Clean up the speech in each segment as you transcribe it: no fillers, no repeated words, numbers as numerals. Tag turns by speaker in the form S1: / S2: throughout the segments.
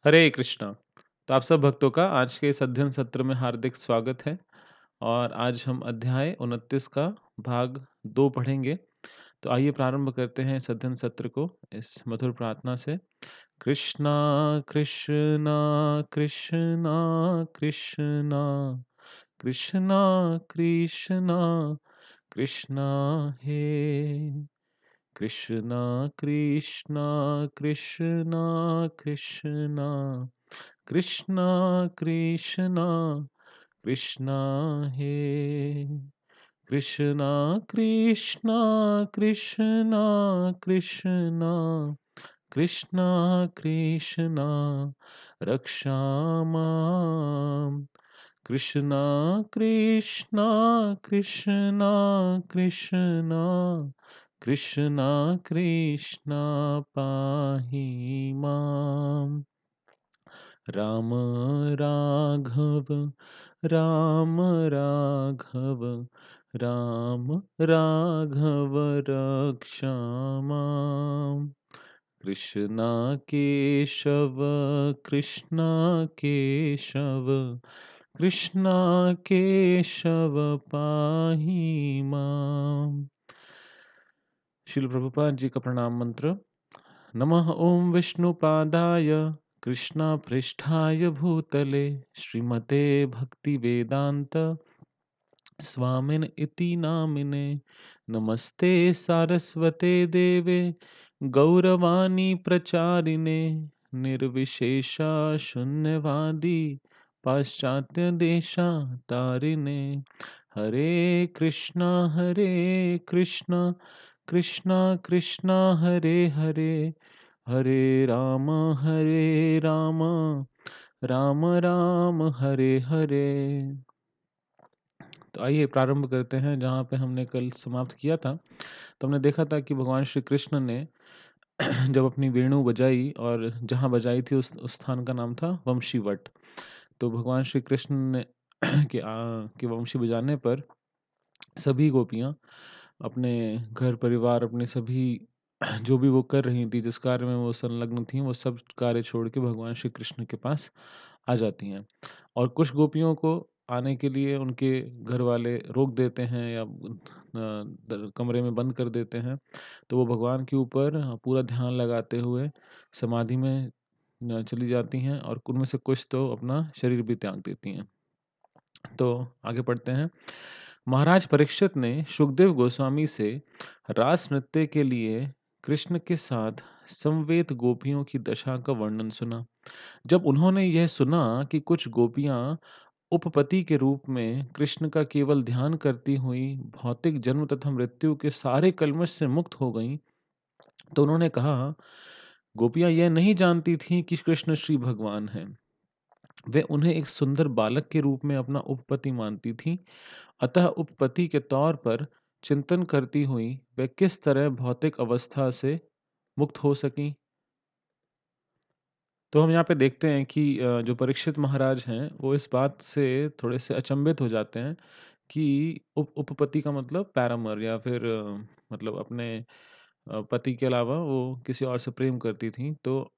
S1: हरे कृष्णा। तो आप सब भक्तों का आज के इस अध्ययन सत्र में हार्दिक स्वागत है और आज हम अध्याय 29 का भाग 2 पढ़ेंगे। तो आइए प्रारंभ करते हैं इस अध्ययन सत्र को इस मधुर प्रार्थना से। कृष्णा कृष्णा कृष्णा कृष्णा कृष्णा कृष्णा कृष्णा हे कृष्णा कृष्णा कृष्णा कृष्णा कृष्णा कृष्णा कृष्णा हे कृष्णा कृष्णा कृष्णा कृष्णा कृष्णा कृष्णा रक्षामाम् कृष्णा कृष्णा कृष्णा कृष्णा कृष्णा कृष्णा पाहि माम् राम राघव राम राघव राम राघव रक्षामाम् कृष्णा केशव कृष्णा केशव कृष्णा केशव पाहि माम्। श्रील प्रभुपाद जी का प्रणाम मंत्र। नमः ओं विष्णुपादाय कृष्णपृष्ठाय भूतले श्रीमते भक्तिवेदान्त स्वामिन इति नामिने नमस्ते सारस्वते देवे गौरवाणी प्रचारिणे निर्विशेषा शून्यवादी पाश्चात्य देशा तारिणे हरे कृष्णा कृष्णा कृष्णा हरे हरे हरे राम राम राम हरे हरे। तो आइए प्रारंभ करते हैं जहाँ पे हमने कल समाप्त किया था। तो हमने देखा था कि भगवान श्री कृष्ण ने जब अपनी वेणु बजाई और जहाँ बजाई थी उस स्थान का नाम था वंशीवट। तो भगवान श्री कृष्ण ने के वंशी बजाने पर सभी गोपियाँ अपने घर परिवार अपने सभी जो भी वो कर रही थी जिस कार्य में वो संलग्न थी वो सब कार्य छोड़ के भगवान श्री कृष्ण के पास आ जाती हैं। और कुछ गोपियों को आने के लिए उनके घर वाले रोक देते हैं या कमरे में बंद कर देते हैं। तो वो भगवान के ऊपर पूरा ध्यान लगाते हुए समाधि में चली जाती हैं और उनमें से कुछ तो अपना शरीर भी त्याग देती हैं। तो आगे पढ़ते हैं। महाराज परीक्षित ने सुखदेव गोस्वामी से रास नृत्य के लिए कृष्ण के साथ समवेत गोपियों की दशा का वर्णन सुना। जब उन्होंने यह सुना कि कुछ गोपियां उपपति के रूप में कृष्ण का केवल ध्यान करती हुई भौतिक जन्म तथा मृत्यु के सारे कल्मश से मुक्त हो गईं, तो उन्होंने कहा, गोपियां यह नहीं जानती थीं कि कृष्ण श्री भगवान हैं। वे उन्हें एक सुंदर बालक के रूप में अपना उपपति मानती थीं। अतः उपपति के तौर पर चिंतन करती हुई वे किस तरह भौतिक अवस्था से मुक्त हो सकीं। तो हम यहाँ पे देखते हैं कि जो परीक्षित महाराज हैं वो इस बात से थोड़े से अचंभित हो जाते हैं कि उपपति का मतलब पैरामर या फिर मतलब अपने पति के अलावा वो किसी और से प्रेम करती थी। तो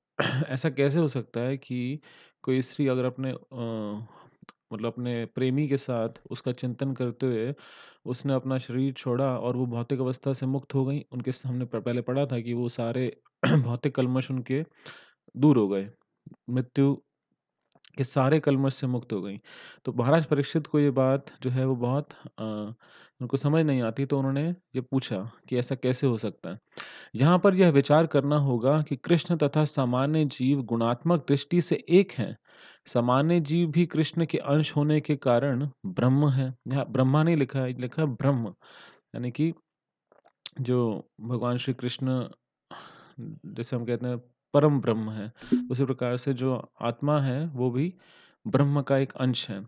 S1: ऐसा कैसे हो सकता है कि कोई स्त्री अगर अपने मतलब अपने प्रेमी के साथ उसका चिंतन करते हुए उसने अपना शरीर छोड़ा और वो भौतिक अवस्था से मुक्त हो गई। उनके हमने पहले पढ़ा था कि वो सारे भौतिक कल्मश उनके दूर हो गए। मृत्यु के सारे कल्मश से मुक्त हो गईं। तो महाराज परीक्षित को ये बात जो है वो बहुत उनको समझ नहीं आती, तो उन्होंने ये पूछा कि ऐसा कैसे हो सकता है? यहाँ पर यह विचार करना होगा कि कृष्ण तथा सामान्य जीव गुणात्मक दृष्टि से एक हैं। सामान्य जीव भी कृष्ण के अंश होने के कारण ब्रह्म है। यहाँ ब्रह्मा नहीं लिखा है ब्रह्म। यानी कि जो भगवान श्री कृष्ण जैसे हम कहते हैं परम ब्रह्म है, उसी प्रकार से जो आत्मा है वो भी ब्रह्म का एक अंश है।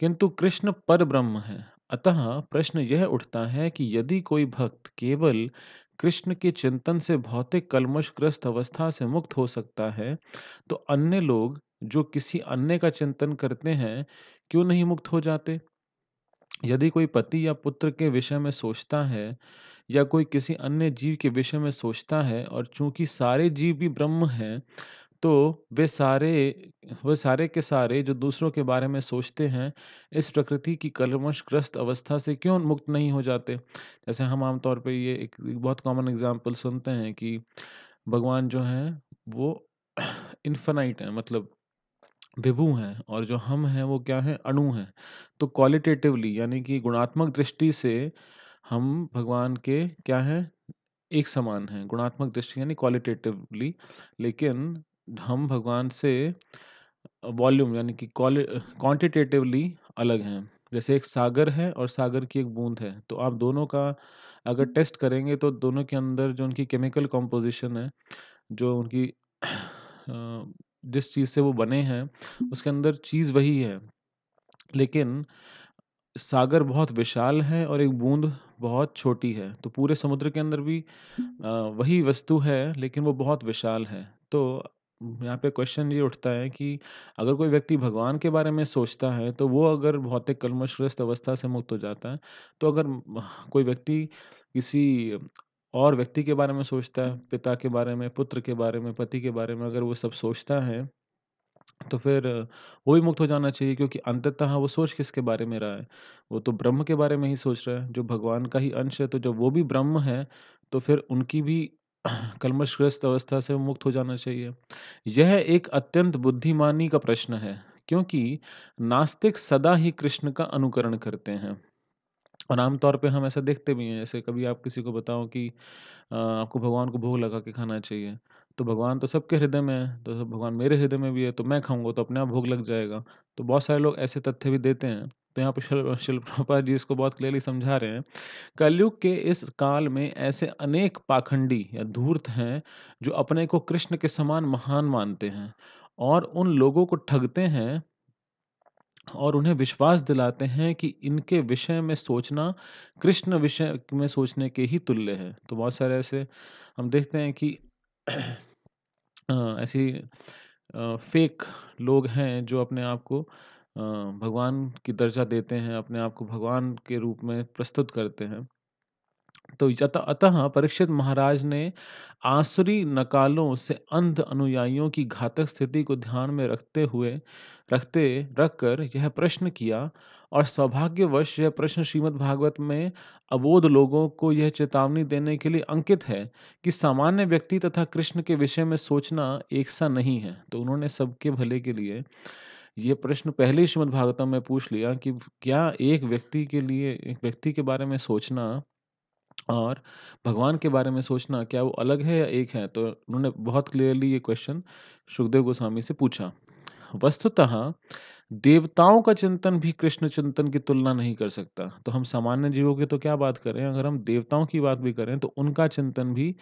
S1: किंतु कृष्ण पर ब्रह्म है। अतः प्रश्न यह उठता है कि यदि कोई भक्त केवल कृष्ण के चिंतन से भौतिक कल्मशग्रस्त अवस्था से मुक्त हो सकता है, तो अन्य लोग जो किसी अन्य का चिंतन करते हैं, क्यों नहीं मुक्त हो जाते? यदि कोई पति या पुत्र के विषय में सोचता है या कोई किसी अन्य जीव के विषय में सोचता है और चूंकि सारे जीव भी ब्रह्म हैं, तो वे सारे के सारे जो दूसरों के बारे में सोचते हैं, इस प्रकृति की कल्मशग्रस्त अवस्था से क्यों मुक्त नहीं हो जाते? जैसे हम आम तौर पे ये एक बहुत कॉमन एग्ज़ाम्पल सुनते हैं कि भगवान जो हैं, वो इन्फ़िनाइट हैं, मतलब विभु हैं, और जो हम हैं वो क्या हैं? अणु हैं। तो क्वालिटेटिवली यानी कि गुणात्मक दृष्टि से हम भगवान के क्या हैं? एक समान हैं, गुणात्मक दृष्टि यानी क्वालिटेटिवली। लेकिन हम भगवान से वॉल्यूम यानी कि क्वांटिटेटिवली अलग हैं। जैसे एक सागर है और सागर की एक बूँद है, तो आप दोनों का अगर टेस्ट करेंगे तो दोनों के अंदर जो उनकी केमिकल कॉम्पोज़िशन है, जो उनकी जिस चीज़ से वो बने हैं, उसके अंदर चीज़ वही है। लेकिन सागर बहुत विशाल है और एक बूँद बहुत छोटी है, तो पूरे समुद्र के अंदर भी वही वस्तु है, लेकिन वो बहुत विशाल है। तो यहाँ पे क्वेश्चन ये उठता है कि अगर कोई व्यक्ति भगवान के बारे में सोचता है, तो वो अगर भौतिक कल्मशग्रस्त अवस्था से मुक्त हो जाता है, तो अगर कोई व्यक्ति किसी और व्यक्ति के बारे में सोचता है, पिता के बारे में, पुत्र के बारे में, पति के बारे में अगर वो सब सोचता है, तो फिर वो भी मुक्त हो जाना चाहिए, क्योंकि अंततः वो सोच किसके बारे में रहा है? वो तो ब्रह्म के बारे में ही सोच रहा है, जो भगवान का ही अंश है, तो जब वो भी ब्रह्म है, तो फिर उनकी भी कल्मशग्रस्त अवस्था से मुक्त हो जाना चाहिए। यह एक अत्यंत बुद्धिमानी का प्रश्न है, क्योंकि नास्तिक सदा ही कृष्ण का अनुकरण करते हैं। और आम तौर पे हम ऐसा देखते भी हैं, जैसे कभी आप किसी को बताओ कि आपको भगवान को भोग लगा के खाना चाहिए, तो भगवान तो सबके हृदय में है, तो भगवान मेरे हृदय में भी है, तो मैं खाऊँगा तो अपने आप भोग लग जाएगा। तो बहुत सारे लोग ऐसे तथ्य भी देते हैं। तो यहाँ पे शिल प्रभुपाद जी इसको बहुत क्लियरली समझा रहे हैं। कलयुग के इस काल में ऐसे अनेक पाखंडी या धूर्त हैं, जो अपने को कृष्ण के समान महान मानते हैं और उन लोगों को ठगते हैं और उन्हें विश्वास दिलाते हैं कि इनके विषय में सोचना कृष्ण विषय में सोचने के ही तुल्य है। तो बहुत सारे ऐसे हम देखते हैं कि ऐसी फेक लोग हैं जो अपने आप को भगवान की दर्जा देते हैं, अपने आप को भगवान के रूप में प्रस्तुत करते हैं। तो अतः परीक्षित महाराज ने आसुरी नकालों से अंध अनुयायियों की घातक स्थिति को ध्यान में रखते रखकर यह प्रश्न किया, और सौभाग्यवश यह प्रश्न श्रीमद् भागवत में अबोध लोगों को यह चेतावनी देने के लिए अंकित है कि सामान्य व्यक्ति तथा कृष्ण के विषय में सोचना एक सा नहीं है। तो उन्होंने सबके भले के लिए ये प्रश्न पहले ही श्रीमद् भागवतम में पूछ लिया कि क्या एक व्यक्ति के बारे में सोचना और भगवान के बारे में सोचना क्या वो अलग है या एक है? तो उन्होंने बहुत क्लियरली ये क्वेश्चन सुखदेव गोस्वामी से पूछा। वस्तुतः देवताओं का चिंतन भी कृष्ण चिंतन की तुलना नहीं कर सकता। तो हम सामान्य जीवों की तो क्या बात करें, अगर हम देवताओं की बात भी करें तो उनका चिंतन भी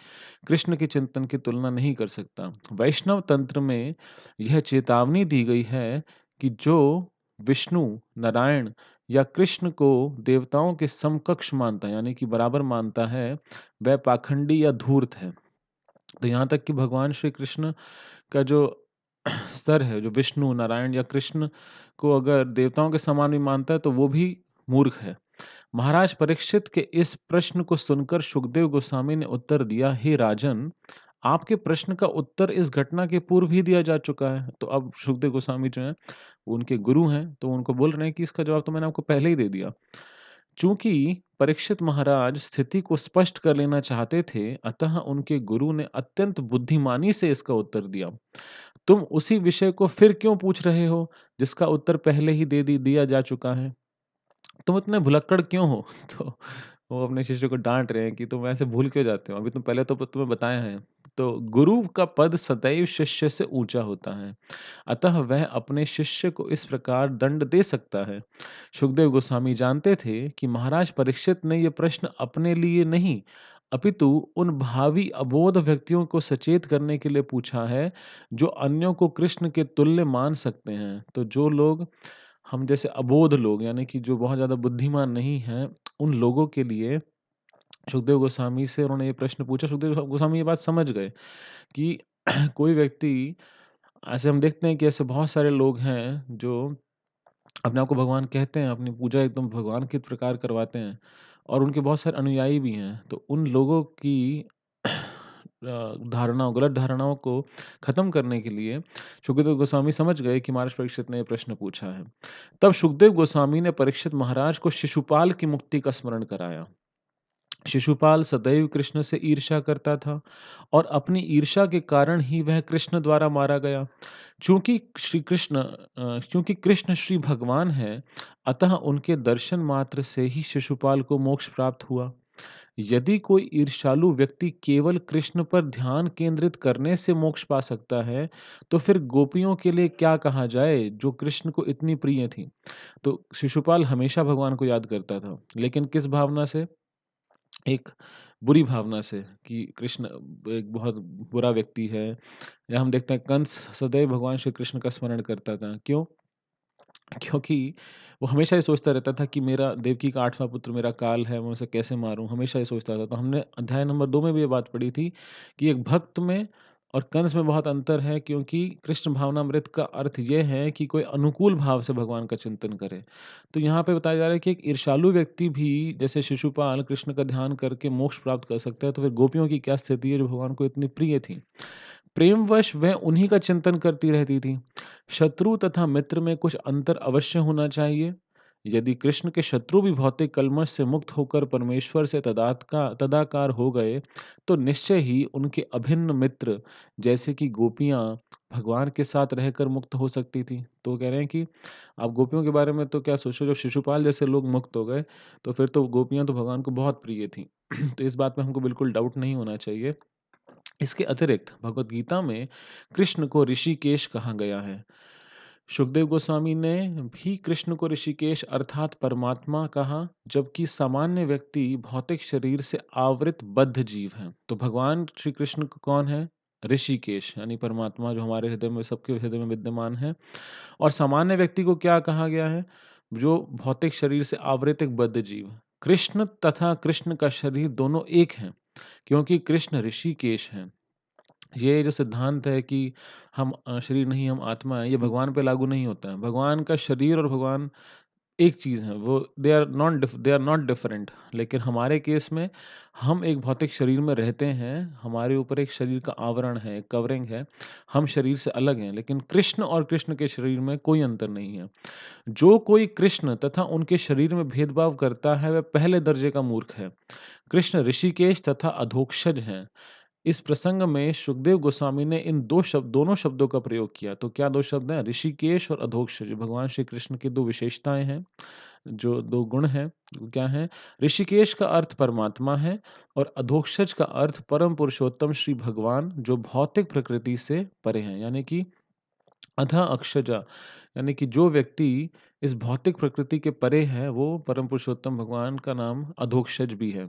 S1: कृष्ण के चिंतन की तुलना नहीं कर सकता। वैष्णव तंत्र में यह चेतावनी दी गई है कि जो विष्णु, नारायण या कृष्ण को देवताओं के समकक्ष मानता है, यानी कि बराबर मानता है, वह पाखंडी या धूर्त है। तो यहाँ तक कि भगवान श्री कृष्ण का जो स्तर है, जो विष्णु, नारायण या कृष्ण को अगर देवताओं के समान भी मानता है, तो वो भी मूर्ख है। महाराज परीक्षित के इस प्रश्न को सुनकर सुखदेव गोस्वामी ने उत्तर दिया, हे राजन, आपके प्रश्न का उत्तर इस घटना के पूर्व ही दिया जा चुका है। तो अब सुखदेव गोस्वामी जो हैं, वो उनके गुरु हैं, तो उनको बोल रहे हैं कि इसका जवाब तो मैंने आपको पहले ही दे दिया। चूंकि परीक्षित महाराज स्थिति को स्पष्ट कर लेना चाहते थे, अतः उनके गुरु ने अत्यंत बुद्धिमानी से इसका उत्तर दिया। तुम उसी विषय को फिर क्यों पूछ रहे हो, जिसका उत्तर पहले ही दिया जा चुका है? तुम इतने भुलक्कड़ क्यों हो? तो वो अपने शिष्य को डाँट रहे हैं कि तुम ऐसे भूल क्यों जाते हो? अभी तुम पहले तो तुम्हें बताया है। तो गुरु का पद सदैव शिष्य से ऊँचा होता है। अतः वह अपने शिष्य को इस प्रकार दंड दे सकता है। सुखदेव गोस्वामी जानते थे कि महाराज परीक्षित ने यह प्रश्न अपने लिए नहीं, अपितु उन भावी अबोध व्यक्तियों को सचेत करने के लिए पूछा है, जो अन्यों को कृष्ण के तुल्य मान सकते हैं। तो जो लोग हम जैसे अबोध लोग, यानी कि जो बहुत ज़्यादा बुद्धिमान नहीं हैं, उन लोगों के लिए सुखदेव गोस्वामी से उन्होंने ये प्रश्न पूछा। सुखदेव गोस्वामी ये बात समझ गए कि कोई व्यक्ति, ऐसे हम देखते हैं कि ऐसे बहुत सारे लोग हैं जो अपने आप को भगवान कहते हैं, अपनी पूजा एकदम भगवान के प्रकार करवाते हैं और उनके बहुत सारे अनुयायी भी हैं। तो उन लोगों की धारणाओं गलत धारणाओं को खत्म करने के लिए सुखदेव गोस्वामी समझ गए कि महाराज परीक्षित ने ये प्रश्न पूछा है। तब सुखदेव गोस्वामी ने परीक्षित महाराज को शिशुपाल की मुक्ति का स्मरण कराया। शिशुपाल सदैव कृष्ण से ईर्ष्या करता था और अपनी ईर्ष्या के कारण ही वह कृष्ण द्वारा मारा गया। चूंकि कृष्ण श्री भगवान हैं, अतः उनके दर्शन मात्र से ही शिशुपाल को मोक्ष प्राप्त हुआ। यदि कोई ईर्ष्यालु व्यक्ति केवल कृष्ण पर ध्यान केंद्रित करने से मोक्ष पा सकता है, तो फिर गोपियों के लिए क्या कहा जाए जो कृष्ण को इतनी प्रिय थी। तो शिशुपाल हमेशा भगवान को याद करता था, लेकिन किस भावना से? एक बुरी भावना से कि कृष्ण एक बहुत बुरा व्यक्ति है। या हम देखते हैं कंस सदैव भगवान श्री कृष्ण का स्मरण करता था। क्यों? क्योंकि वो हमेशा ये सोचता रहता था कि मेरा देवकी का 8वाँ पुत्र मेरा काल है, मैं उसे कैसे मारूँ? हमेशा ये सोचता था। तो हमने अध्याय नंबर 2 में भी ये बात पढ़ी थी कि एक भक्त में और कंस में बहुत अंतर है, क्योंकि कृष्ण भावनामृत का अर्थ ये है कि कोई अनुकूल भाव से भगवान का चिंतन करे। तो यहाँ पे बताया जा रहा है कि एक ईर्ष्यालु व्यक्ति भी जैसे शिशुपाल कृष्ण का ध्यान करके मोक्ष प्राप्त कर सकता है, तो फिर गोपियों की क्या स्थिति है जो भगवान को इतनी प्रिय थी? प्रेमवश वह उन्हीं का चिंतन करती रहती थी। शत्रु तथा मित्र में कुछ अंतर अवश्य होना चाहिए। यदि कृष्ण के शत्रु भी भौतिक कल्मश से मुक्त होकर परमेश्वर से तदाकार हो गए, तो निश्चय ही उनके अभिन्न मित्र जैसे कि गोपियां भगवान के साथ रहकर मुक्त हो सकती थी। तो वो कह रहे हैं कि आप गोपियों के बारे में तो क्या सोचो, जब शिशुपाल जैसे लोग मुक्त हो गए, तो फिर तो गोपियां तो भगवान को बहुत प्रिय थी। तो इस बात में हमको बिल्कुल डाउट नहीं होना चाहिए। इसके अतिरिक्त भगवत गीता में कृष्ण को ऋषिकेश कहा गया है। सुखदेव गोस्वामी ने भी कृष्ण को ऋषिकेश अर्थात परमात्मा कहा, जबकि सामान्य व्यक्ति भौतिक शरीर से आवृत बद्ध जीव है। तो भगवान श्री कृष्ण कौन है? ऋषिकेश यानी परमात्मा, जो हमारे हृदय में, सबके हृदय में विद्यमान है। और सामान्य व्यक्ति को क्या कहा गया है? जो भौतिक शरीर से आवृत एक बद्ध जीव। कृष्ण तथा कृष्ण का शरीर दोनों एक हैं, क्योंकि कृष्ण ऋषिकेश हैं। ये जो सिद्धांत है कि हम शरीर नहीं, हम आत्मा है, ये भगवान पे लागू नहीं होता है। भगवान का शरीर और भगवान एक चीज़ है, वो दे आर नॉट डिफरेंट। लेकिन हमारे केस में हम एक भौतिक शरीर में रहते हैं, हमारे ऊपर एक शरीर का आवरण है, एक कवरिंग है, हम शरीर से अलग हैं। लेकिन कृष्ण और कृष्ण के शरीर में कोई अंतर नहीं है। जो कोई कृष्ण तथा उनके शरीर में भेदभाव करता है, वह पहले दर्जे का मूर्ख है। कृष्ण ऋषिकेश तथा अधोक्षज हैं। इस प्रसंग में सुखदेव गोस्वामी ने इन दोनों शब्दों का प्रयोग किया। तो क्या 2 शब्द हैं? ऋषिकेश और अधोक्षज। भगवान श्री कृष्ण की 2 विशेषताएँ हैं, जो 2 गुण हैं, वो क्या हैं? ऋषिकेश का अर्थ परमात्मा है और अधोक्षज का अर्थ परम पुरुषोत्तम श्री भगवान, जो भौतिक प्रकृति से परे हैं। यानी कि अधा अक्षजा, यानी कि जो व्यक्ति इस भौतिक प्रकृति के परे है, वो परम पुरुषोत्तम भगवान का नाम अधोक्षज भी है।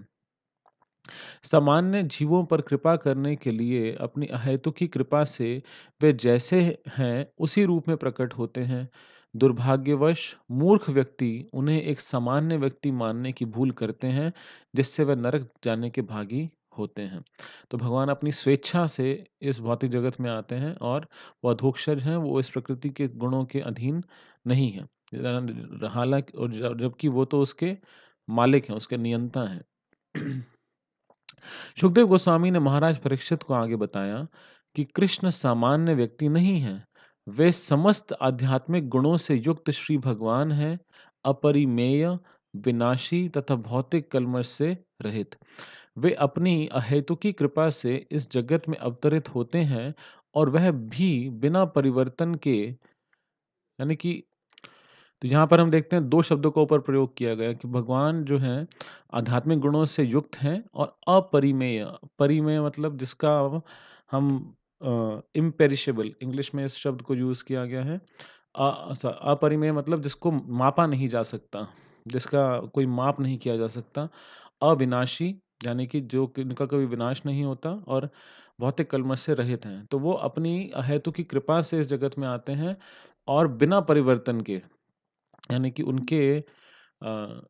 S1: सामान्य जीवों पर कृपा करने के लिए अपनी अहेतुकी कृपा से वे जैसे हैं उसी रूप में प्रकट होते हैं। दुर्भाग्यवश मूर्ख व्यक्ति उन्हें एक सामान्य व्यक्ति मानने की भूल करते हैं, जिससे वे नरक जाने के भागी होते हैं। तो भगवान अपनी स्वेच्छा से इस भौतिक जगत में आते हैं और वो अधोक्षज हैं, वो इस प्रकृति के गुणों के अधीन नहीं है। हालांकि और जबकि वो तो उसके मालिक हैं, उसके नियंता हैं। सुखदेव गोस्वामी ने महाराज परीक्षित को आगे बताया कि कृष्ण सामान्य व्यक्ति नहीं हैं, वे समस्त आध्यात्मिक गुणों से युक्त श्री भगवान हैं, अपरिमेय, विनाशी तथा भौतिक कल्मश से रहित। वे अपनी अहेतुकी कृपा से इस जगत में अवतरित होते हैं और वह भी बिना परिवर्तन के, यानी कि तो यहाँ पर हम देखते हैं 2 शब्दों का ऊपर प्रयोग किया गया कि भगवान जो हैं आध्यात्मिक गुणों से युक्त हैं और अपरिमेय। परिमेय मतलब जिसका हम इम्पेरिशेबल, इंग्लिश में इस शब्द को यूज़ किया गया है। अपरिमेय मतलब जिसको मापा नहीं जा सकता, जिसका कोई माप नहीं किया जा सकता। अविनाशी यानी कि जिनका कभी विनाश नहीं होता और भौतिक कल्मश से रहित हैं। तो वो अपनी अहेतु की कृपा से इस जगत में आते हैं और बिना परिवर्तन के, यानी कि उनके अ,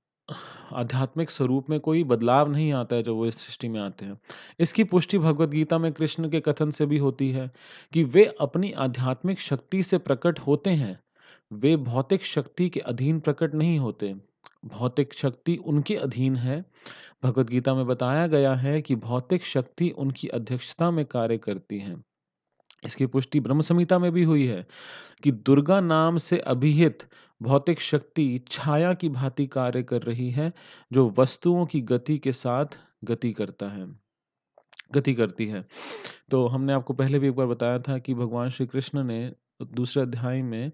S1: आध्यात्मिक स्वरूप में कोई बदलाव नहीं आता है जब वो इस सृष्टि में आते हैं। इसकी पुष्टि भगवद गीता में कृष्ण के कथन से भी होती है कि वे अपनी आध्यात्मिक शक्ति से प्रकट होते हैं, वे भौतिक शक्ति के अधीन प्रकट नहीं होते। भौतिक शक्ति उनके अधीन है। भगवद गीता में बताया गया है कि भौतिक शक्ति उनकी अध्यक्षता में कार्य करती है। इसकी पुष्टि ब्रह्म संहिता में भी हुई है कि दुर्गा नाम से अभिहित भौतिक शक्ति छाया की भांति कार्य कर रही है, जो वस्तुओं की गति के साथ गति करता है गति करती है। तो हमने आपको पहले भी एक बार बताया था कि भगवान श्री कृष्ण ने दूसरे अध्याय में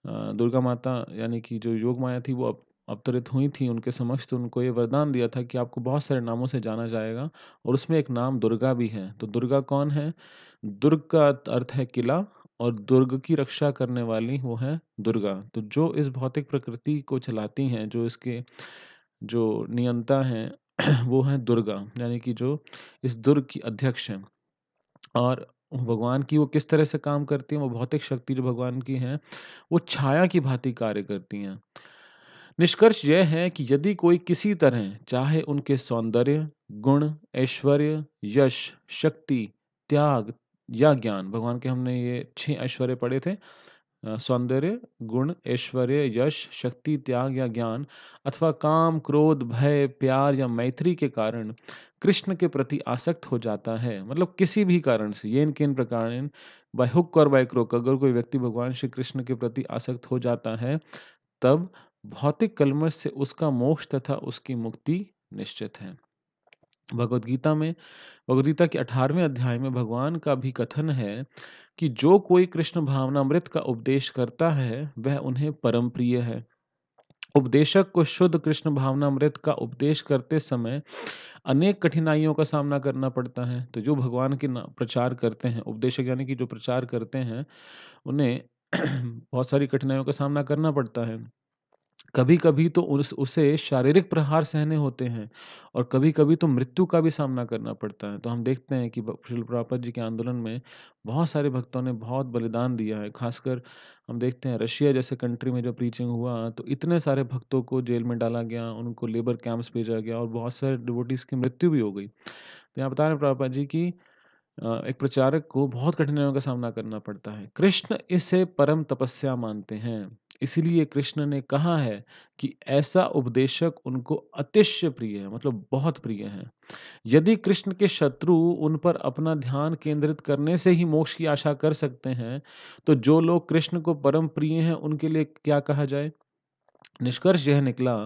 S1: दुर्गा माता यानी कि जो योग माया थी वो अवतरित हुई थी उनके समक्ष, तो उनको ये वरदान दिया था कि आपको बहुत सारे नामों से जाना जाएगा और उसमें एक नाम दुर्गा भी है। तो दुर्गा कौन है? दुर्ग का अर्थ है किला और दुर्ग की रक्षा करने वाली वो है दुर्गा। तो जो इस भौतिक प्रकृति को चलाती हैं, जो इसके जो नियंता हैं वो हैं दुर्गा, यानी कि जो इस दुर्ग की अध्यक्ष हैं। और भगवान की वो किस तरह से काम करती हैं, वो भौतिक शक्ति जो भगवान की हैं, वो छाया की भांति कार्य करती हैं। निष्कर्ष यह है कि यदि कोई किसी तरह, चाहे उनके सौंदर्य, गुण, ऐश्वर्य, यश, शक्ति, त्याग या ज्ञान, भगवान के हमने ये 6 ऐश्वर्य पढ़े थे, सौंदर्य, गुण, ऐश्वर्य, यश, शक्ति, त्याग या ज्ञान, अथवा काम, क्रोध, भय, प्यार या मैत्री के कारण कृष्ण के प्रति आसक्त हो जाता है, मतलब किसी भी कारण से, येन केन प्रकारेण, बाय हुक और बाय क्रोक, अगर कोई व्यक्ति भगवान श्री कृष्ण के प्रति आसक्त हो जाता है, तब भौतिक कलमश से उसका मोक्ष तथा उसकी मुक्ति निश्चित है। भगवद गीता में, भगवद गीता के 18वें अध्याय में भगवान का भी कथन है कि जो कोई कृष्ण भावनामृत का उपदेश करता है, वह उन्हें परम प्रिय है। उपदेशक को शुद्ध कृष्ण भावनामृत का उपदेश करते समय अनेक कठिनाइयों का सामना करना पड़ता है। तो जो भगवान के प्रचार करते हैं, उपदेशक यानी कि जो प्रचार करते हैं, उन्हें बहुत सारी कठिनाइयों का सामना करना पड़ता है। कभी-कभी तो उसे शारीरिक प्रहार सहने होते हैं और कभी-कभी तो मृत्यु का भी सामना करना पड़ता है। तो हम देखते हैं कि श्रील प्रभुपाद जी के आंदोलन में बहुत सारे भक्तों ने बहुत बलिदान दिया है। ख़ासकर हम देखते हैं रशिया जैसे कंट्री में जब प्रीचिंग हुआ तो इतने सारे भक्तों को जेल में डाला गया, उनको लेबर कैंप्स भेजा गया और बहुत सारे डिवोटीज़ की मृत्यु भी हो गई। तो यहाँ बता रहे हैं प्रभुपाद जी की एक प्रचारक को बहुत कठिनाइयों का सामना करना पड़ता है। कृष्ण इसे परम तपस्या मानते हैं। इसीलिए कृष्ण ने कहा है कि ऐसा उपदेशक उनको अतिशय प्रिय है, मतलब बहुत प्रिय है। यदि कृष्ण के शत्रु उन पर अपना ध्यान केंद्रित करने से ही मोक्ष की आशा कर सकते हैं, तो जो लोग कृष्ण को परम प्रिय हैं, उनके लिए क्या कहा जाए? निष्कर्ष यह निकला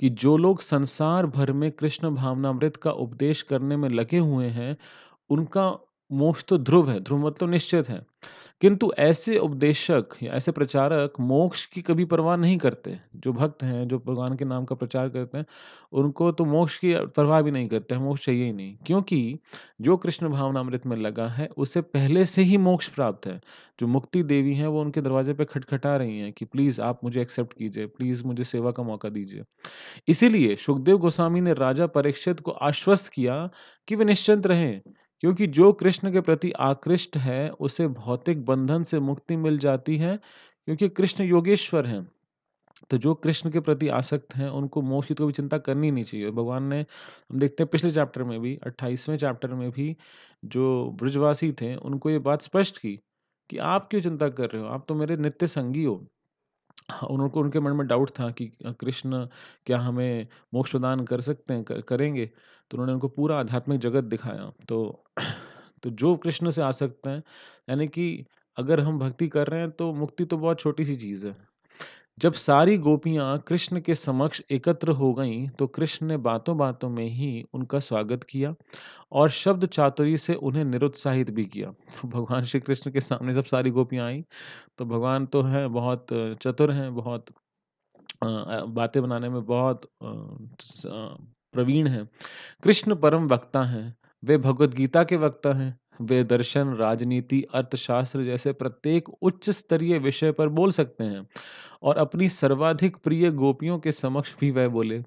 S1: कि जो लोग संसार भर में कृष्ण भावनामृत का उपदेश करने में लगे हुए हैं, उनका मोक्ष तो ध्रुव है, ध्रुव मतलब निश्चित है। किंतु ऐसे उपदेशक या ऐसे प्रचारक मोक्ष की कभी परवाह नहीं करते। जो भक्त हैं, जो भगवान के नाम का प्रचार करते हैं, उनको तो मोक्ष की परवाह भी नहीं करते हैं, मोक्ष चाहिए ही नहीं। क्योंकि जो कृष्ण भावनामृत में लगा है, उसे पहले से ही मोक्ष प्राप्त है। जो मुक्ति देवी हैं, वो उनके दरवाजे पे खटखटा रही हैं कि प्लीज़ आप मुझे एक्सेप्ट कीजिए, प्लीज़ मुझे सेवा का मौका दीजिए। इसीलिए सुखदेव गोस्वामी ने राजा परीक्षित को आश्वस्त किया कि वे निश्चिंत रहें, क्योंकि जो कृष्ण के प्रति आकृष्ट है, उसे भौतिक बंधन से मुक्ति मिल जाती है, क्योंकि कृष्ण योगेश्वर हैं। तो जो कृष्ण के प्रति आसक्त हैं, उनको मोक्ष की तो कभी चिंता करनी नहीं चाहिए। भगवान ने, हम देखते हैं पिछले चैप्टर में भी, 28वें चैप्टर में भी, जो ब्रजवासी थे, उनको ये बात स्पष्ट की कि आप क्यों चिंता कर रहे हो? आप तो मेरे नित्य संगी हो। हाँ, उनको उनके मन में डाउट था कि कृष्ण क्या हमें मोक्ष प्रदान कर सकते हैं, करेंगे? तो उन्होंने उनको पूरा आध्यात्मिक जगत दिखाया। तो तो जो कृष्ण से आसक्त हैं, यानी कि अगर हम भक्ति कर रहे हैं तो मुक्ति तो बहुत छोटी-सी चीज़ है। जब सारी गोपियाँ कृष्ण के समक्ष एकत्र हो गईं, तो कृष्ण ने बातों-बातों में ही उनका स्वागत किया और शब्द चातुरी से उन्हें निरुत्साहित भी किया। तो भगवान श्री कृष्ण के सामने जब सारी गोपियाँ आईं, तो भगवान तो हैं बहुत चतुर हैं, बहुत बातें बनाने में बहुत प्रवीण हैं। कृष्ण परम वक्ता हैं, वे भगवद गीता के वक्ता हैं। वे दर्शन, राजनीति, अर्थशास्त्र जैसे प्रत्येक उच्च स्तरीय विषय पर बोल सकते हैं और अपनी सर्वाधिक प्रिय गोपियों के समक्ष भी वह बोले।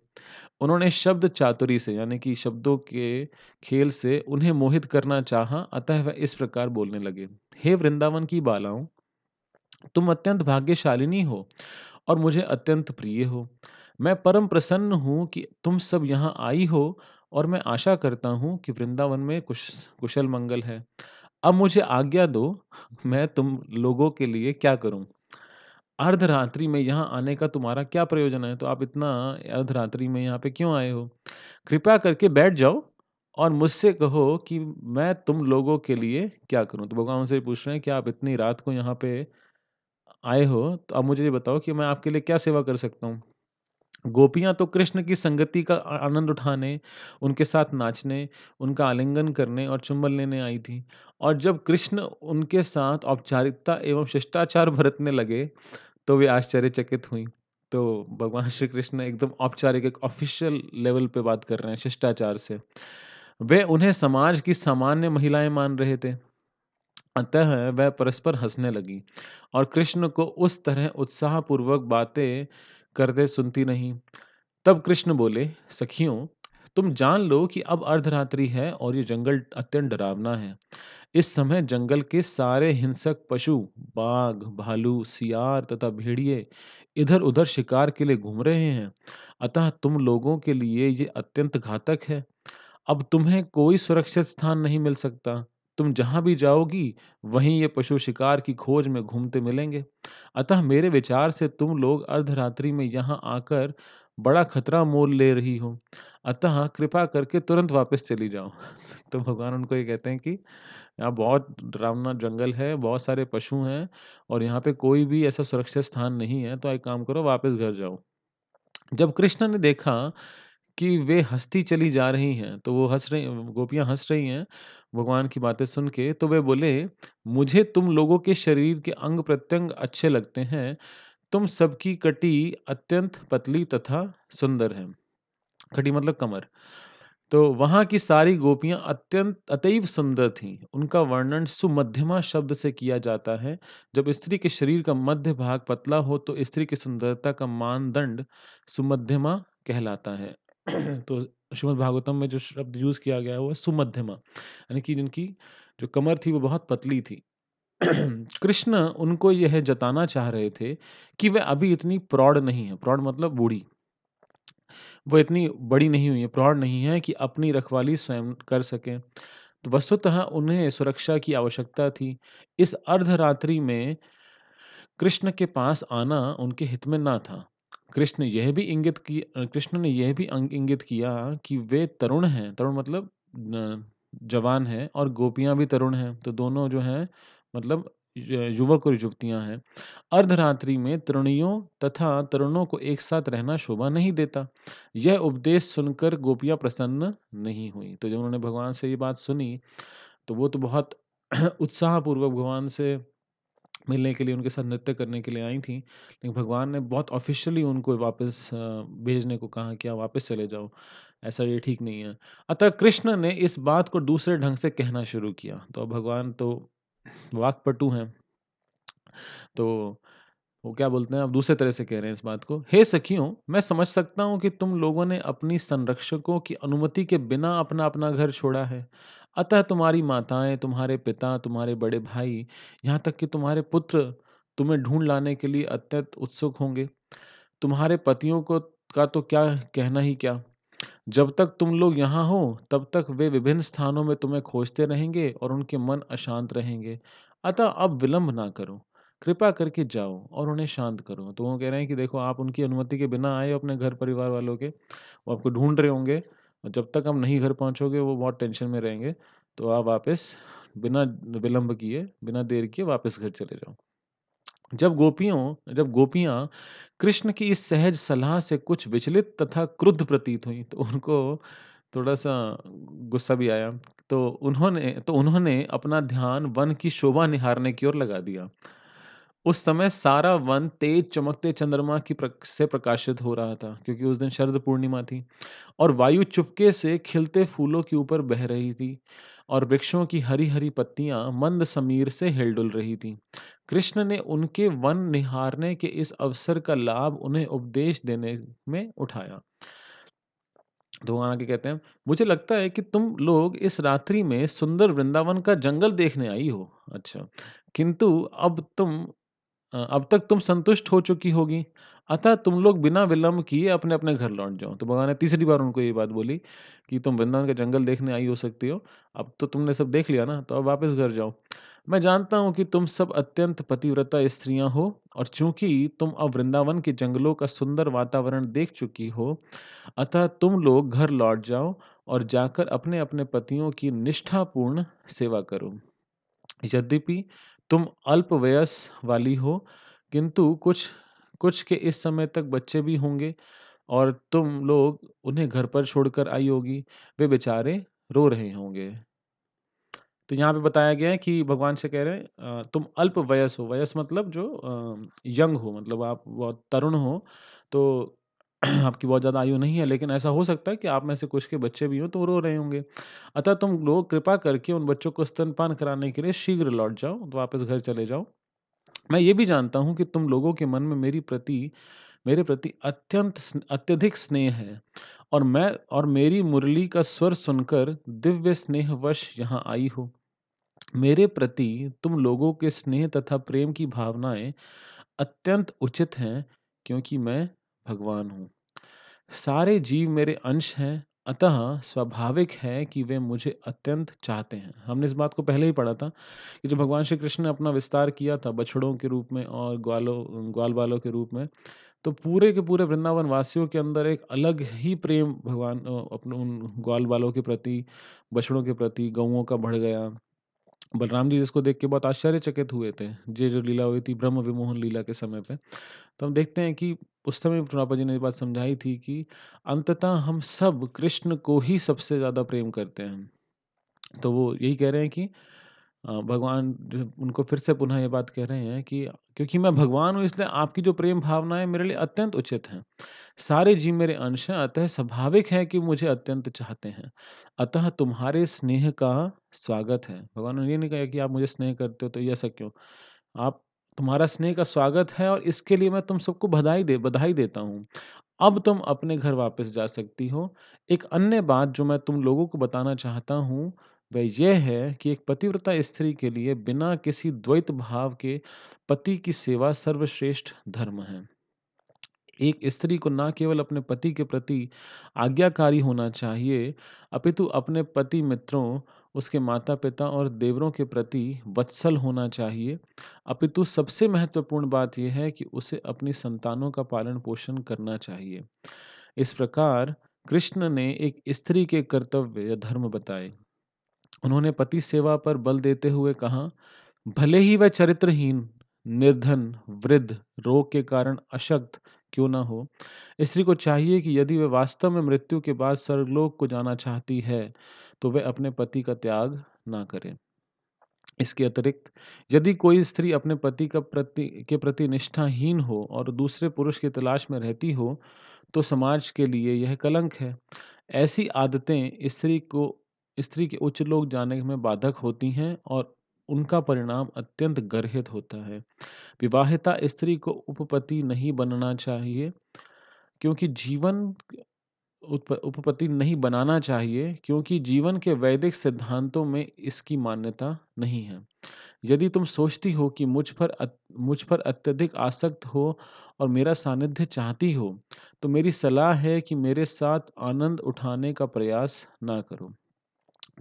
S1: उन्होंने शब्द चातुरी से, यानी कि शब्दों के खेल से उन्हें मोहित करना चाहा, अतः वह इस प्रकार बोलने लगे। हे वृंदावन की बालाओं, तुम अत्यंत भाग्यशालिनी हो और मुझे अत्यंत प्रिय हो। मैं परम प्रसन्न हूँ कि तुम सब यहाँ आई हो और मैं आशा करता हूँ कि वृंदावन में कुशल मंगल है। अब मुझे आज्ञा दो, मैं तुम लोगों के लिए क्या करूँ? अर्धरात्रि में यहाँ आने का तुम्हारा क्या प्रयोजन है? तो आप इतना अर्धरात्रि में यहाँ पे क्यों आए हो? कृपया करके बैठ जाओ और मुझसे कहो कि मैं तुम लोगों के लिए क्या करूँ? तो भगवान उनसे पूछ रहे हैं कि आप इतनी रात को यहाँ पे आए हो, तो अब मुझे ये बताओ कि मैं आपके लिए क्या सेवा कर सकता हूँ? गोपियाँ तो कृष्ण की संगति का आनंद उठाने, उनके साथ नाचने, उनका आलिंगन करने और चुंबन लेने आई थीं। और जब कृष्ण उनके साथ औपचारिकता एवं शिष्टाचार बरतने लगे, तो वे आश्चर्यचकित हुईं। तो भगवान श्री कृष्ण एकदम औपचारिक एक ऑफ़िशियल लेवल पे बात कर रहे हैं, शिष्टाचार से। वे उन्हें समाज की सामान्य महिलाएँ मान रहे थे। अतः वह परस्पर हँसने लगीं और कृष्ण को उस तरह उत्साहपूर्वक बातें करते सुनती रहीं। तब कृष्ण बोले, सखियों, तुम जान लो कि अब अर्धरात्रि है और ये जंगल अत्यंत डरावना है। इस समय जंगल के सारे हिंसक पशु, बाघ, भालू, सियार तथा भेड़िए इधर-उधर शिकार के लिए घूम रहे हैं। अतः तुम लोगों के लिए ये अत्यंत घातक है। अब तुम्हें कोई सुरक्षित स्थान नहीं मिल सकता। तुम जहाँ भी जाओगी, वहीं ये पशु शिकार की खोज में घूमते मिलेंगे। अतः मेरे विचार से तुम लोग अर्धरात्रि में यहाँ आकर बड़ा खतरा मोल ले रही हो। अतः कृपा करके तुरंत वापस चली जाओ। तो भगवान उनको ये कहते हैं कि यहाँ बहुत डरावना जंगल है, बहुत सारे पशु हैं और यहाँ पे कोई भी ऐसा सुरक्षित स्थान नहीं है, तो एक काम करो वापस घर जाओ। जब कृष्ण ने देखा कि वे हँसती चली जा रही हैं, तो वो हँस रही गोपियाँ हँस रही हैं भगवान की बातें सुन के, तो वे बोले, "मुझे तुम लोगों के शरीर के अंग-प्रत्यंग अच्छे लगते हैं। तुम सबकी कटी अत्यंत पतली तथा सुंदर है।" कटी मतलब कमर। तो वहाँ की सारी गोपियाँ अत्यंत अतीव सुंदर थीं। उनका वर्णन सुमध्यमा शब्द से किया जाता है। जब स्त्री के शरीर का मध्य भाग पतला हो तो स्त्री की सुंदरता का मानदंड सुमध्यमा कहलाता है। तो श्रीमद् भागवतम में जो शब्द यूज़ किया गया है वो है सुमध्यमा, यानी कि जिनकी जो कमर थी वो बहुत पतली थी। कृष्ण उनको यह जताना चाह रहे थे कि वे अभी इतनी प्रौढ़ नहीं है। प्रौढ़ मतलब बूढ़ी। वो इतनी बड़ी नहीं हुई है, प्रौढ़ नहीं है कि अपनी रखवाली स्वयं कर सकें। तो वस्तुतः उन्हें सुरक्षा की आवश्यकता थी। इस अर्धरात्रि में कृष्ण के पास आना उनके हित में ना था। कृष्ण ने यह भी इंगित किया कि वे तरुण हैं, तरुण मतलब जवान हैं और गोपियाँ भी तरुण हैं, तो दोनों जो हैं मतलब युवक और युवतियाँ हैं। अर्धरात्रि में तरुणियों तथा तरुणों को एक साथ रहना शोभा नहीं देता। यह उपदेश सुनकर गोपियाँ प्रसन्न नहीं हुईं। तो जब उन्होंने भगवान से ये बात सुनी, तो वो तो बहुत उत्साहपूर्वक भगवान से मिलने के लिए, उनके साथ नृत्य करने के लिए आई थीं। लेकिन भगवान ने बहुत ऑफ़िशियली उनको वापस भेजने को कहा कि आप वापस चले जाओ, ऐसा ये ठीक नहीं है। अतः कृष्ण ने इस बात को दूसरे ढंग से कहना शुरू किया। तो अब भगवान तो वाक्पटु हैं, तो वो क्या बोलते हैं, अब दूसरे तरह से कह रहे हैं इस बात को। हे सखियों, मैं समझ सकता हूँ कि तुम लोगों ने अपनी संरक्षकों की अनुमति के बिना अपना-अपना घर छोड़ा है। अतः तुम्हारी माताएँ, तुम्हारे पिता, तुम्हारे बड़े भाई, यहाँ तक कि तुम्हारे पुत्र तुम्हें ढूँढ लाने के लिए अत्यंत उत्सुक होंगे। तुम्हारे पतियों को का तो क्या कहना ही क्या। जब तक तुम लोग यहाँ हो, तब तक वे विभिन्न स्थानों में तुम्हें खोजते रहेंगे और उनके मन अशांत रहेंगे। अतः अब विलंब ना करो। कृपा करके जाओ और उन्हें शांत करो। तो वो कह रहे हैं कि देखो आप उनकी अनुमति के बिना आए हो अपने घर परिवार वालों के, वो आपको ढूँढ रहे होंगे और जब तक आप नहीं घर पहुँचोगे वो बहुत टेंशन में रहेंगे। तो आप वापस बिना विलंब किए, बिना देर किए वापस घर चले जाओ। जब गोपियाँ कृष्ण की इस सहज सलाह से कुछ विचलित तथा क्रुद्ध प्रतीत हुईं, तो उनको थोड़ा-सा गुस्सा भी आया। तो उन्होंने अपना ध्यान वन की शोभा निहारने की ओर लगा दिया। उस समय सारा वन तेज चमकते चंद्रमा की से प्रकाशित हो रहा था, क्योंकि उस दिन शरद पूर्णिमा थी और वायु चुपके से खिलते फूलों के ऊपर बह रही थी और वृक्षों की हरी-हरी पत्तियां मंद समीर से हिल-डुल रही थीं। कृष्ण ने उनके वन निहारने के इस अवसर का लाभ उन्हें उपदेश देने में उठाया। तो वहाँ आके कहते हैं, मुझे लगता है कि तुम लोग इस रात्रि में सुंदर वृंदावन का जंगल देखने आई हो। अच्छा, किंतु अब तक तुम संतुष्ट हो चुकी होगी, अतः तुम लोग बिना विलंब किए अपने-अपने घर लौट जाओ। तो भगवान ने तीसरी बार उनको ये बात बोली कि तुम वृंदावन का जंगल देखने आई हो सकती हो, अब तो तुमने सब देख लिया ना, तो अब वापस घर जाओ। मैं जानता हूँ कि तुम सब अत्यंत पतिव्रता स्त्रियां हो और चूंकि तुम अब वृंदावन के जंगलों का सुंदर वातावरण देख चुकी हो, अतः तुम लोग घर लौट जाओ और जाकर अपने अपने पतियों की निष्ठापूर्ण सेवा करो। यद्यपि तुम अल्प वयस वाली हो, किंतु कुछ कुछ के इस समय तक बच्चे भी होंगे और तुम लोग उन्हें घर पर छोड़कर आई होगी। वे बेचारे रो रहे होंगे। तो यहाँ पे बताया गया है कि भगवान से कह रहे हैं तुम अल्प वयस हो। वयस मतलब जो यंग हो, मतलब आप बहुत तरुण हो, तो आपकी बहुत ज़्यादा आयु नहीं है, लेकिन ऐसा हो सकता है कि आप में से कुछ के बच्चे भी हों तो वो रो रहे होंगे। अतः तुम लोग कृपा करके उन बच्चों को स्तनपान कराने के लिए शीघ्र लौट जाओ, तो वापस घर चले जाओ। मैं ये भी जानता हूँ कि तुम लोगों के मन में मेरे प्रति अत्यधिक स्नेह है और मेरी मुरली का स्वर सुनकर दिव्य स्नेहवश यहाँ आई हो। मेरे प्रति तुम लोगों के स्नेह तथा प्रेम की भावनाएं अत्यंत उचित हैं, क्योंकि मैं भगवान हूँ। सारे जीव मेरे अंश हैं, अतः स्वाभाविक है कि वे मुझे अत्यंत चाहते हैं। हमने इस बात को पहले ही पढ़ा था कि जब भगवान श्री कृष्ण ने अपना विस्तार किया था बछड़ों के रूप में और ग्वाल बालों के रूप में, तो पूरे के पूरे वृंदावन वासियों के अंदर एक अलग ही प्रेम भगवान अपने उन ग्वाल बालों के प्रति, बछड़ों के प्रति, गौओं का बढ़ गया। बलराम जी जिसको देख के बहुत आश्चर्यचकित हुए थे। ये जो लीला हुई थी ब्रह्म विमोहन लीला के समय पे। तो हम देखते हैं कि उस समय प्रभुपाद जी ने ये बात समझाई थी कि अंततः हम सब कृष्ण को ही सबसे ज़्यादा प्रेम करते हैं। तो वो यही कह रहे हैं कि भगवान जो उनको फिर से पुनः ये बात कह रहे हैं कि क्योंकि मैं भगवान हूँ, इसलिए आपकी जो प्रेम भावना है मेरे लिए अत्यंत उचित हैं। सारे जीव मेरे अंश हैं, अतः स्वाभाविक है कि मुझे अत्यंत चाहते हैं। अतः तुम्हारे स्नेह का स्वागत है। भगवान ने ये नहीं कहा कि आप मुझे स्नेह करते हो तो ये ऐसा क्यों? आप तुम्हारा स्नेह का स्वागत है और इसके लिए मैं तुम सबको बधाई देता हूँ। अब तुम अपने घर वापस जा सकती हो। एक अन्य बात जो मैं तुम लोगों को बताना चाहता हूँ, वह यह है कि एक पतिव्रता स्त्री के लिए बिना किसी द्वैत भाव के पति की सेवा सर्वश्रेष्ठ धर्म है। एक स्त्री को ना केवल अपने पति के प्रति आज्ञाकारी होना चाहिए, अपितु अपने पति मित्रों, उसके माता-पिता और देवरों के प्रति वत्सल होना चाहिए। अपितु सबसे महत्वपूर्ण बात यह है कि उसे अपनी संतानों का पालन-पोषण करना चाहिए। इस प्रकार कृष्ण ने एक स्त्री के कर्तव्य या धर्म बताए। उन्होंने पति सेवा पर बल देते हुए कहा, भले ही वह चरित्रहीन, निर्धन, वृद्ध, रोग के कारण अशक्त क्यों न हो, स्त्री को चाहिए कि यदि वह वास्तव में मृत्यु के बाद स्वर्गलोक को जाना चाहती है, तो वह अपने पति का त्याग ना करे। इसके अतिरिक्त यदि कोई स्त्री अपने पति के प्रति निष्ठाहीन हो और दूसरे पुरुष की तलाश में रहती हो, तो समाज के लिए यह कलंक है। ऐसी आदतें स्त्री के उच्च लोक जाने में बाधक होती हैं और उनका परिणाम अत्यंत गर्हित होता है। विवाहिता स्त्री को उपपति नहीं बनना चाहिए, क्योंकि जीवन उपपति नहीं बनाना चाहिए, क्योंकि जीवन के वैदिक सिद्धांतों में इसकी मान्यता नहीं है। यदि तुम सोचती हो कि मुझ पर अत्यधिक आसक्त हो और मेरा सानिध्य चाहती हो, तो मेरी सलाह है कि मेरे साथ आनंद उठाने का प्रयास ना करो।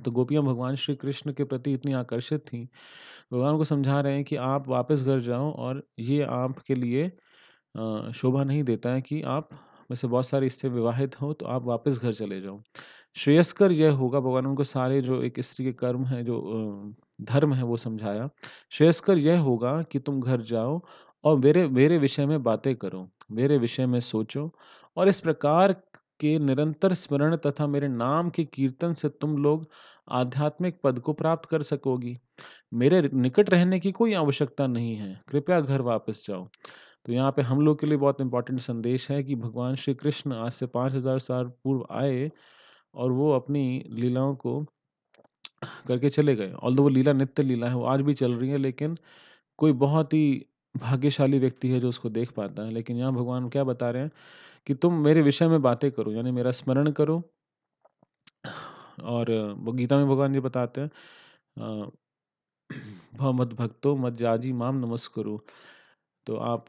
S1: तो गोपियाँ भगवान श्री कृष्ण के प्रति इतनी आकर्षित थीं, भगवान को समझा रहे हैं कि आप वापस घर जाओ और ये आपके लिए शोभा नहीं देता है कि आप में से बहुत सारी स्त्री विवाहित हो, तो आप वापस घर चले जाओ। श्रेयस्कर यह होगा, भगवान ने उनको सारे जो एक स्त्री के कर्म हैं, जो धर्म है वो समझाया। श्रेयस्कर यह होगा कि तुम घर जाओ और मेरे मेरे विषय में बातें करो, मेरे विषय में सोचो और इस प्रकार के निरंतर स्मरण तथा मेरे नाम के कीर्तन से तुम लोग आध्यात्मिक पद को प्राप्त कर सकोगी। मेरे निकट रहने की कोई आवश्यकता नहीं है, कृपया घर वापस जाओ। तो यहाँ पे हम लोग के लिए बहुत इम्पोर्टेंट संदेश है कि भगवान श्री कृष्ण आज से 5000 साल पूर्व आए और वो अपनी लीलाओं को करके चले गए। ऑल्दो वो लीला नित्य लीला है, वो आज भी चल रही है, लेकिन कोई बहुत ही भाग्यशाली व्यक्ति है जो उसको देख पाता है। लेकिन यहाँ भगवान क्या बता रहे हैं कि तुम मेरे विषय में बातें करो, यानी मेरा स्मरण करो। और वो गीता में भगवान ये बताते हैं भव मद भक्तो मज्जाजी माम नमस्कुरु। तो आप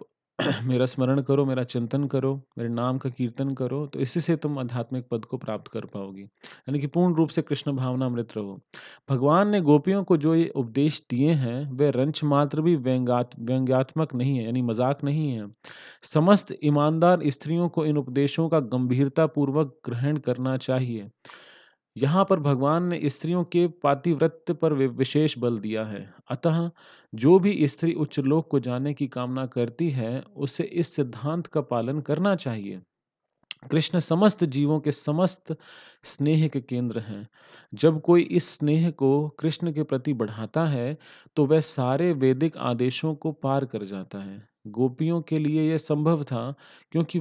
S1: मेरा स्मरण करो, मेरा चिंतन करो, मेरे नाम का कीर्तन करो, तो इसी से तुम आध्यात्मिक पद को प्राप्त कर पाओगी। यानी कि पूर्ण रूप से कृष्ण भावनामृत रहो। भगवान ने गोपियों को जो ये उपदेश दिए हैं, वे रंच मात्र भी व्यंग्यात्मक नहीं है, यानी मज़ाक नहीं है। समस्त ईमानदार स्त्रियों को इन उपदेशों का गंभीरतापूर्वक ग्रहण करना चाहिए। यहाँ पर भगवान ने स्त्रियों के पातिव्रत्य पर विशेष बल दिया है। अतः जो भी स्त्री उच्च लोक को जाने की कामना करती है, उसे इस सिद्धांत का पालन करना चाहिए। कृष्ण समस्त जीवों के समस्त स्नेह के केंद्र हैं। जब कोई इस स्नेह को कृष्ण के प्रति बढ़ाता है, तो वह सारे वैदिक आदेशों को पार कर जाता है। गोपियों के लिए यह संभव था, क्योंकि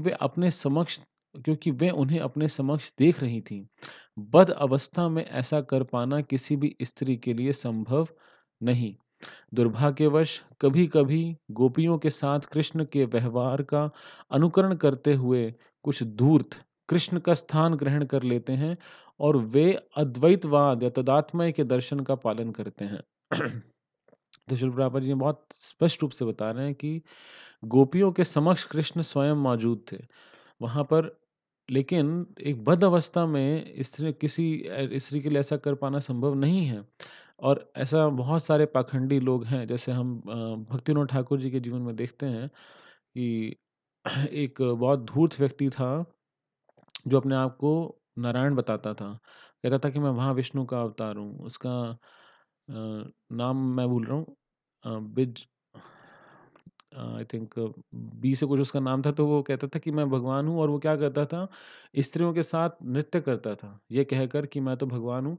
S1: वे उन्हें अपने समक्ष देख रही थीं। बद अवस्था में ऐसा कर पाना किसी भी स्त्री के लिए संभव नहीं। दुर्भाग्यवश कभी-कभी गोपियों के साथ कृष्ण के व्यवहार का अनुकरण करते हुए कुछ धूर्त कृष्ण का स्थान ग्रहण कर लेते हैं और वे अद्वैतवाद या तदात्मय के दर्शन का पालन करते हैं। तो शिल प्रभुपाद जी बहुत स्पष्ट रूप से बता रहे हैं कि गोपियों के समक्ष कृष्ण स्वयं मौजूद थे। वहाँ पर लेकिन एक बद्ध अवस्था में स्त्री के लिए ऐसा कर पाना संभव नहीं है। और ऐसा बहुत सारे पाखंडी लोग हैं, जैसे हम भक्तिविनोद ठाकुर जी के जीवन में देखते हैं कि एक बहुत धूर्त व्यक्ति था, जो अपने आप को नारायण बताता था। कहता था कि मैं महाविष्णु का अवतार हूँ। उसका नाम मैं भूल रहा हूँ। बिज आई थिंक बी से कुछ उसका नाम था, तो वो कहता था कि मैं भगवान हूँ, और वो क्या करता था, स्त्रियों के साथ नृत्य करता था, ये कहकर कि मैं तो भगवान हूँ,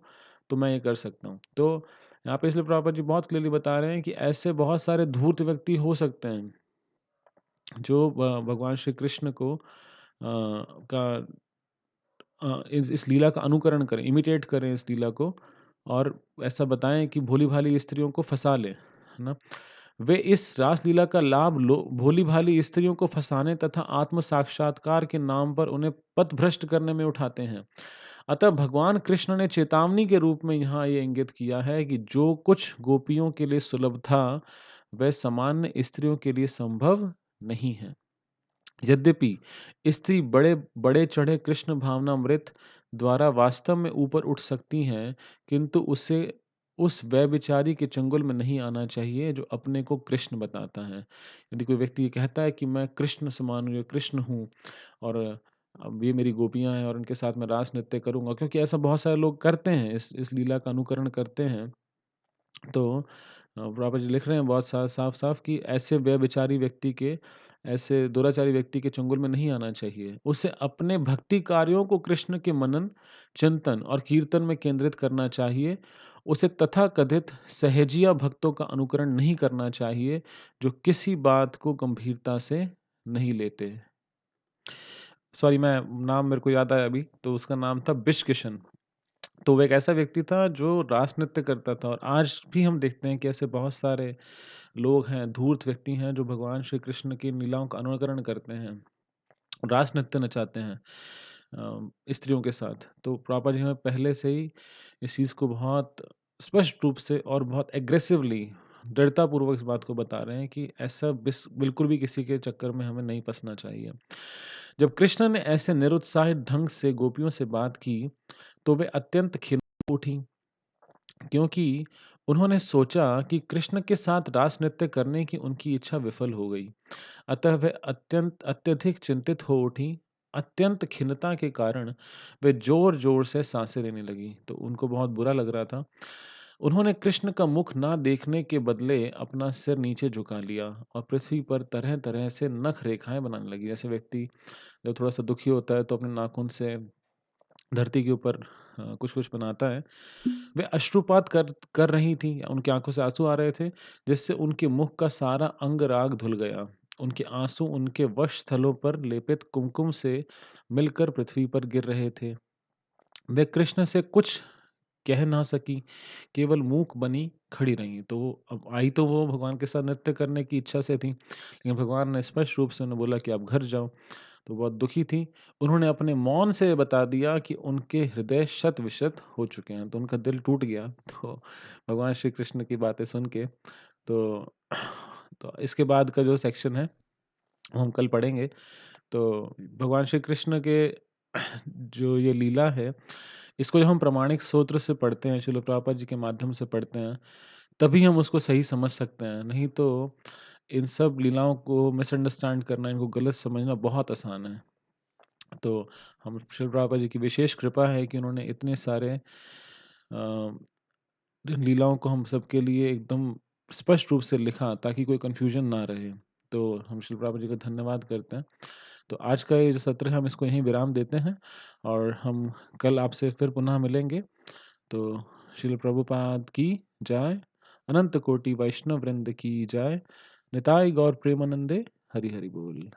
S1: तो मैं ये कर सकता हूँ। तो यहाँ पे इसलिए प्रभुपाद जी बहुत क्लियरली बता रहे हैं कि ऐसे बहुत सारे धूर्त व्यक्ति हो सकते हैं, जो भगवान श्री कृष्ण को का इस लीला का अनुकरण करें, इमिटेट करें इस लीला को, और ऐसा बताएँ कि भोली-भाली स्त्रियों को फँसा लें, है ना? वे इस रासलीला का लाभ भोली-भाली स्त्रियों को फँसाने तथा आत्म साक्षात्कार के नाम पर उन्हें पथभ्रष्ट करने में उठाते हैं। अतः भगवान कृष्ण ने चेतावनी के रूप में यहाँ ये इंगित किया है कि जो कुछ गोपियों के लिए सुलभ था, वह सामान्य स्त्रियों के लिए संभव नहीं है। यद्यपि स्त्री बड़े बड़े चढ़े कृष्ण भावनामृत द्वारा वास्तव में ऊपर उठ सकती हैं, किंतु उसे उस व्यभिचारी के चंगुल में नहीं आना चाहिए जो अपने को कृष्ण बताता है। यदि कोई व्यक्ति ये कहता है कि मैं कृष्ण समान हूँ या कृष्ण हूँ, और अब ये मेरी गोपियाँ हैं और उनके साथ मैं रास नृत्य करूँगा, क्योंकि ऐसा बहुत सारे लोग करते हैं, इस लीला का अनुकरण करते हैं। तो प्रॉपर जी लिख रहे हैं बहुत साफ-साफ कि ऐसे व्यभिचारी व्यक्ति के, ऐसे दुराचारी व्यक्ति के चंगुल में नहीं आना चाहिए। उसे अपने भक्ति कार्यों को कृष्ण के मनन, चिंतन और कीर्तन में केंद्रित करना चाहिए। उसे तथाकथित सहेजिया भक्तों का अनुकरण नहीं करना चाहिए, जो किसी बात को गंभीरता से नहीं लेते। सॉरी, मैं नाम मेरे को याद आया अभी, तो उसका नाम था बिशकिशन। तो वो एक ऐसा व्यक्ति था जो रास नृत्य करता था, और आज भी हम देखते हैं कि ऐसे बहुत सारे लोग हैं, धूर्त व्यक्ति हैं, जो भगवान श्री कृष्ण की लीलाओं का अनुकरण करते हैं, रास नृत्य नचाते हैं स्त्रियों के साथ। तो प्रॉपर जी हमें पहले से ही इस चीज़ को बहुत स्पष्ट रूप से और बहुत एग्रेसिवली, दृढ़तापूर्वक इस बात को बता रहे हैं कि ऐसा बिल्कुल भी किसी के चक्कर में हमें नहीं फँसना चाहिए। जब कृष्ण ने ऐसे निरुत्साहित ढंग से गोपियों से बात की, तो वे अत्यंत खिन्न उठीं, क्योंकि उन्होंने सोचा कि कृष्ण के साथ रास नृत्य करने की उनकी इच्छा विफल हो गई। अतः वे अत्यधिक चिंतित हो उठी। अत्यंत खिन्नता के कारण वे जोर-जोर से साँसें लेने लगीं, तो उनको बहुत बुरा लग रहा था। उन्होंने कृष्ण का मुख ना देखने के बदले अपना सिर नीचे झुका लिया और पृथ्वी पर तरह-तरह से नख रेखाएँ बनाने लगी। जैसे व्यक्ति जब थोड़ा-सा दुखी होता है, तो अपने नाखून से धरती के ऊपर कुछ-कुछ बनाता है। वे अश्रुपात कर रही थीं, उनकी आँखों से आँसू आ रहे थे, जिससे उनके मुख का सारा अंग-राग धुल गया। उनके आँसू उनके वक्षस्थलों पर लेपित कुमकुम से मिलकर पृथ्वी पर गिर रहे थे। वे कृष्ण से कुछ कह ना सकीं, केवल मूक बनी खड़ी रहीं। तो अब आई तो वो भगवान के साथ नृत्य करने की इच्छा से थीं, लेकिन भगवान ने स्पष्ट रूप से उन्हें बोला कि आप घर जाओ। तो बहुत दुखी थीं। उन्होंने अपने मौन से बता दिया कि उनके हृदय शत-विशत हो चुके हैं, तो उनका दिल टूट गया। तो भगवान श्री कृष्ण की बातें सुन के, तो इसके बाद का जो सेक्शन है, वो हम कल पढ़ेंगे। तो भगवान श्री कृष्ण के जो ये लीला है, इसको जब हम प्रामाणिक स्रोत से पढ़ते हैं, श्रील प्रभुपाद जी के माध्यम से पढ़ते हैं, तभी हम उसको सही समझ सकते हैं। नहीं तो इन सब लीलाओं को मिसअंडरस्टैंड करना, इनको गलत समझना बहुत आसान है। तो हम श्रील प्रभुपाद जी की विशेष कृपा है कि उन्होंने इतने सारे लीलाओं को हम सबके लिए एकदम स्पष्ट रूप से लिखा ताकि कोई कन्फ्यूजन ना रहे। तो हम श्री प्रभुपाद जी का धन्यवाद करते हैं। तो आज का ये जो सत्र है हम इसको यहीं विराम देते हैं और हम कल आपसे फिर पुनः मिलेंगे। तो श्रील प्रभुपाद की जय, अनंत कोटि वैष्णव वृंद की जय, निताई गौर प्रेमानंदे, हरि हरि बोल।